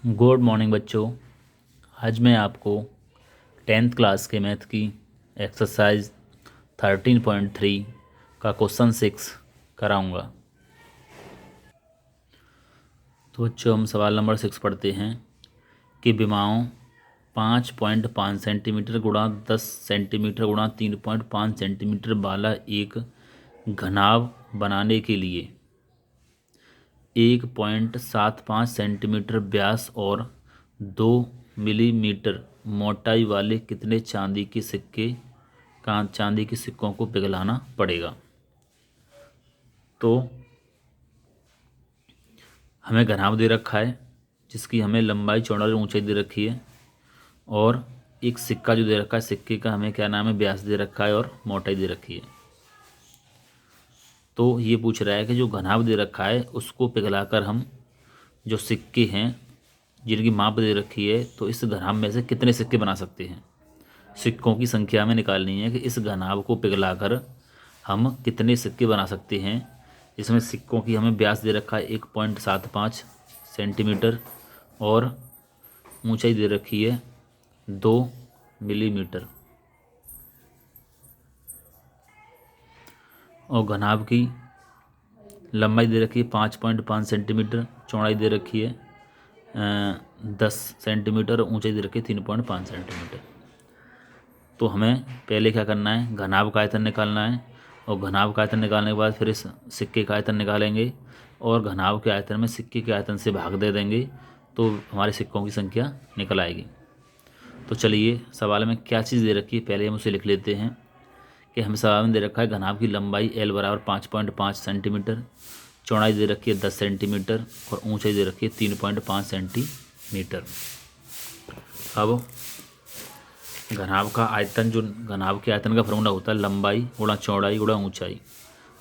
Good morning बच्चों। आज मैं आपको टेंथ क्लास के मैथ की एक्सरसाइज 13.3 का क्वेश्चन 6 कराऊंगा। तो बच्चों हम सवाल नंबर 6 पढ़ते हैं कि विमाओं 5.5 सेंटीमीटर गुणा 10 सेंटीमीटर गुणा 3.5 सेंटीमीटर वाला एक घनाभ बनाने के लिए 1.75 सेंटीमीटर व्यास और 2 मिलीमीटर मोटाई वाले कितने चांदी के सिक्कों को पिघलाना पड़ेगा। तो हमें घनाभ दे रखा है जिसकी हमें लंबाई चौड़ाई और ऊंचाई दे रखी है, और एक सिक्का जो दे रखा है, सिक्के का हमें क्या नाम है, व्यास दे रखा है और मोटाई दे रखी है। तो ये पूछ रहा है कि जो घनाभ दे रखा है उसको पिघलाकर हम जो सिक्के हैं जिनकी माप दे रखी है, तो इस घनाभ में से कितने सिक्के बना सकते हैं। सिक्कों की संख्या हमें निकालनी है कि इस घनाभ को पिघलाकर हम कितने सिक्के बना सकते हैं। इसमें सिक्कों की हमें व्यास दे रखा है 1.75 सेंटीमीटर और ऊंचाई दे रखी है 2 मिलीमीटर, और घनाभ की लंबाई दे रखी है 5.5 सेंटीमीटर, चौड़ाई दे रखी है 10 सेंटीमीटर और ऊंचाई दे रखी है 3.5 सेंटीमीटर। तो हमें पहले क्या करना है, घनाभ का आयतन निकालना है, और घनाभ का आयतन निकालने के बाद फिर इस सिक्के का आयतन निकालेंगे और घनाभ के आयतन में सिक्के के आयतन से भाग दे देंगे, तो हमारे सिक्कों की संख्या निकल आएगी। तो चलिए सवाल में क्या चीज़ दे रखी है पहले हम उसे लिख लेते हैं कि हमें सवाल में दे रखा है घनाभ की लंबाई L बराबर 5.5 सेंटीमीटर, चौड़ाई दे रखी है 10 सेंटीमीटर और ऊंचाई दे रखी है 3.5 सेंटीमीटर। अब घनाभ का आयतन, जो घनाभ के आयतन का फॉर्मूला होता है लंबाई गुणा चौड़ाई गुणा ऊंचाई,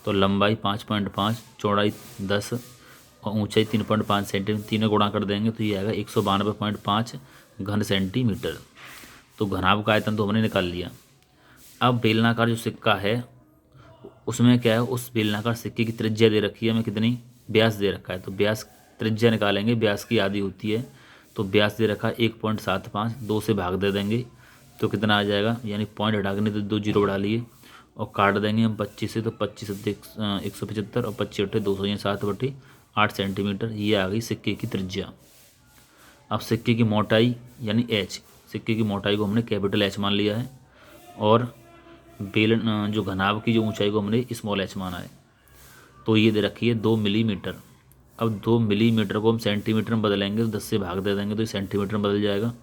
तो लंबाई 5.5, चौड़ाई 10 और ऊंचाई 3.5 सेंटीमीटर, तीनों गुणा कर देंगे तो ये आएगा 192.5 घन सेंटीमीटर। तो घनाभ का आयतन तो हमने निकाल लिया। अब बेलनाकार जो सिक्का है उसमें क्या है, उस बेलनाकार सिक्के की त्रिज्या दे रखी है हमें कितनी, व्यास दे रखा है, तो व्यास त्रिज्या निकालेंगे, व्यास की आधी होती है, तो व्यास दे रखा है 1.75, 2 से भाग दे देंगे तो कितना आ जाएगा, यानी पॉइंट हटा के नहीं तो 2 जीरो बढ़ा लिए और काट देंगे हम 25 से, तो 25 से 175 और 25 अट्ठे 200, यानी 7/8 सेंटीमीटर। ये आ गई सिक्के की त्रिज्या। अब सिक्के की मोटाई यानी एच, सिक्के की मोटाई को हमने कैपिटल एच मान लिया है, और बेलन जो घनाभ की जो ऊंचाई को हमने स्मॉल एच माना है, तो ये दे रखी है 2 मिलीमीटर। अब 2 मिलीमीटर को हम सेंटीमीटर में बदलेंगे तो 10 से भाग दे देंगे तो ये सेंटीमीटर में बदल जाएगा,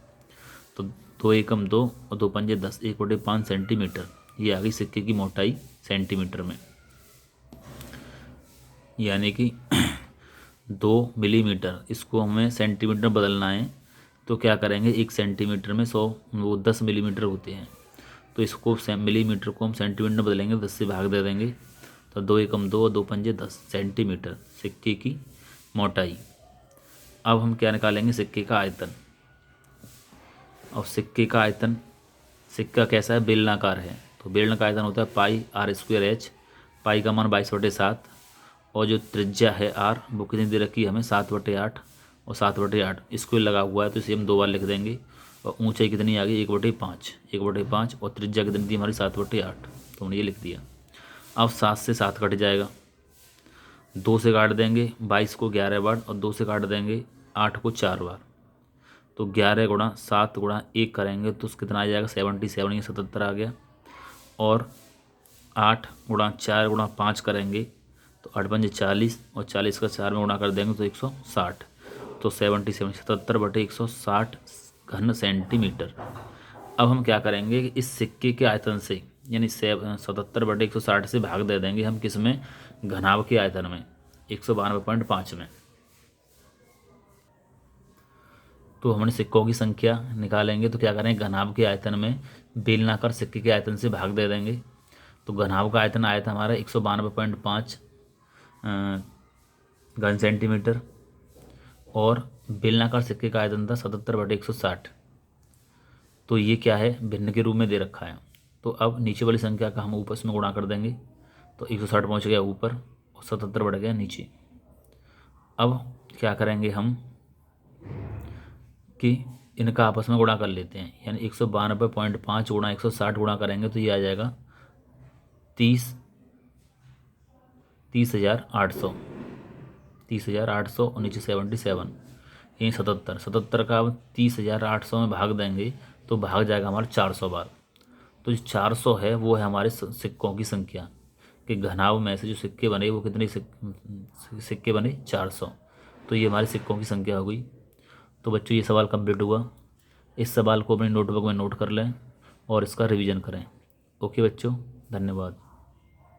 तो 2 एकम 2 और 2 पंजे 10, 1/5 सेंटीमीटर। ये आ गई सिक्के की मोटाई सेंटीमीटर में, यानी कि 2 मिलीमीटर, इसको हमें सेंटीमीटर में बदलना है तो क्या करेंगे, 1 सेंटीमीटर में 100 वो 10 मिलीमीटर होते हैं, तो इसको मिलीमीटर को हम सेंटीमीटर में बदलेंगे, 10 से भाग दे देंगे, तो 2 एकम 2 और 2 पंजे 10 सेंटीमीटर सिक्के की मोटाई। अब हम क्या निकालेंगे, सिक्के का आयतन। और सिक्के का आयतन, सिक्का कैसा है, बेलनाकार है, तो बेलन का आयतन होता है पाई आर स्क्वायर एच, पाई का मान 22/7, और जो त्रिज्या है आर वो कितनी दे रखी है हमें 7/8, और 7/8 स्क्वायर लगा हुआ है तो इसे हम 2 बार लिख देंगे, और ऊंचाई कितनी आ गई 1/5, 1/5, और त्रिज्या कितनी थी हमारी 7/8, तो हमने ये लिख दिया। अब 7 से 7 कट जाएगा, 2 से काट देंगे 22 को 11 बार, और 2 से काट देंगे 8 को 4 बार, तो 11 गुणा 7 गुणा 1 करेंगे तो कितना आ जाएगा 77, ये 77 आ गया, और 8 गुणा 4 गुणा 5 करेंगे तो 8 पंजे 40, और 40 का 4 में गुणा कर देंगे तो 160, तो 77 77/160 घन सेंटीमीटर। अब हम क्या करेंगे कि इस सिक्के के आयतन से यानी 77/160 से भाग दे देंगे हम किस में, घनाभ के आयतन में 192.5 में। तो हमने सिक्कों की संख्या निकालेंगे तो क्या करेंगे, घनाभ के आयतन में बेलनाकार सिक्के के आयतन से भाग दे देंगे, तो घनाभ का आयतन आया था हमारा 192.5 घन सेंटीमीटर, और बेलनाकार सिक्के का आयतन था 77/160, तो ये क्या है, भिन्न के रूप में दे रखा है। तो अब नीचे वाली संख्या का हम ऊपर इसमें गुणा कर देंगे, तो 160 पहुँच गया ऊपर और 77 बढ़ गया नीचे। अब क्या करेंगे हम, कि इनका आपस में गुणा कर लेते हैं, यानी 192.5 गुणा 160 गुणा करेंगे तो ये आ जाएगा 30,800 30,800 और नीचे 77, यही 77 का अब 30,800 में भाग देंगे तो भाग जाएगा हमारा 400 बार। तो जो 400 है वो है हमारे सिक्कों की संख्या, कि घनाभ में से जो सिक्के बने वो कितने सिक्के बने 400। तो ये हमारे सिक्कों की संख्या हो गई। तो बच्चों ये सवाल कंप्लीट हुआ। इस सवाल को अपनी नोटबुक में नोट कर लें और इसका रिवीजन करें। ओके बच्चों, धन्यवाद।